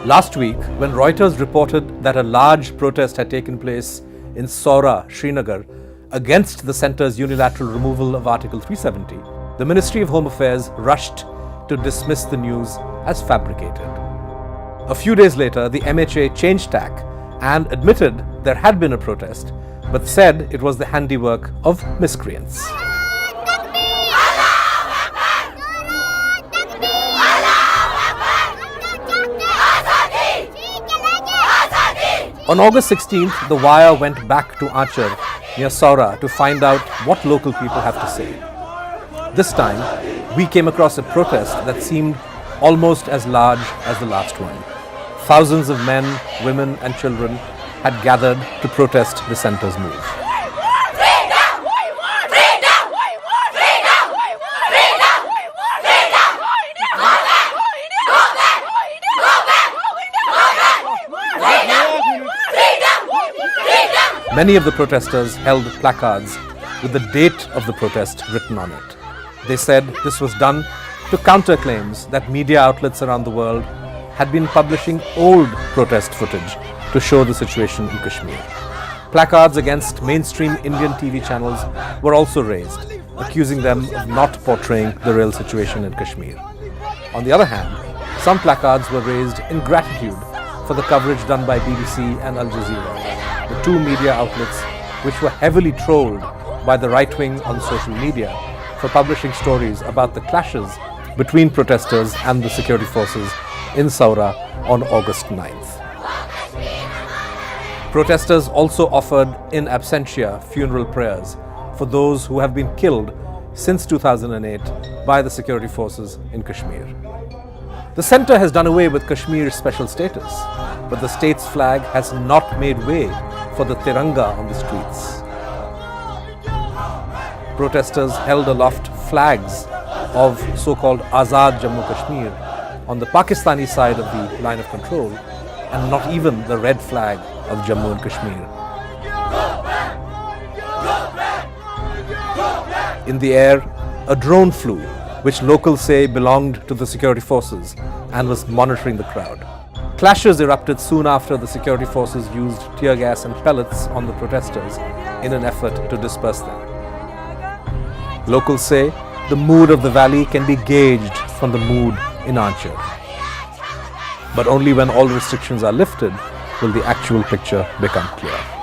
Last week, when Reuters reported that a large protest had taken place in Saura, Srinagar, against the centre's unilateral removal of Article 370, the Ministry of Home Affairs rushed to dismiss the news as fabricated. A few days later, the MHA changed tack and admitted there had been a protest, but said it was the handiwork of miscreants. On August 16th, the wire went back to Achar near Saura to find out what local people have to say. This time, we came across a protest that seemed almost as large as the last one. Thousands of men, women and children had gathered to protest the centre's move. Many of the protesters held placards with the date of the protest written on it. They said this was done to counter claims that media outlets around the world had been publishing old protest footage to show the situation in Kashmir. Placards against mainstream Indian TV channels were also raised, accusing them of not portraying the real situation in Kashmir. On the other hand, some placards were raised in gratitude for the coverage done by BBC and Al Jazeera, the two media outlets which were heavily trolled by the right wing on social media for publishing stories about the clashes between protesters and the security forces in Saura on August 9th. Protesters also offered in absentia funeral prayers for those who have been killed since 2008 by the security forces in Kashmir. The centre has done away with Kashmir's special status, but the state's flag has not made way for the Tiranga on the streets. Protesters held aloft flags of so-called Azad Jammu Kashmir on the Pakistani side of the line of control, and not even the red flag of Jammu and Kashmir. In the air, a drone flew, which locals say belonged to the security forces and was monitoring the crowd. Clashes erupted soon after the security forces used tear gas and pellets on the protesters in an effort to disperse them. Locals say the mood of the valley can be gauged from the mood in Achar. But only when all restrictions are lifted will the actual picture become clear.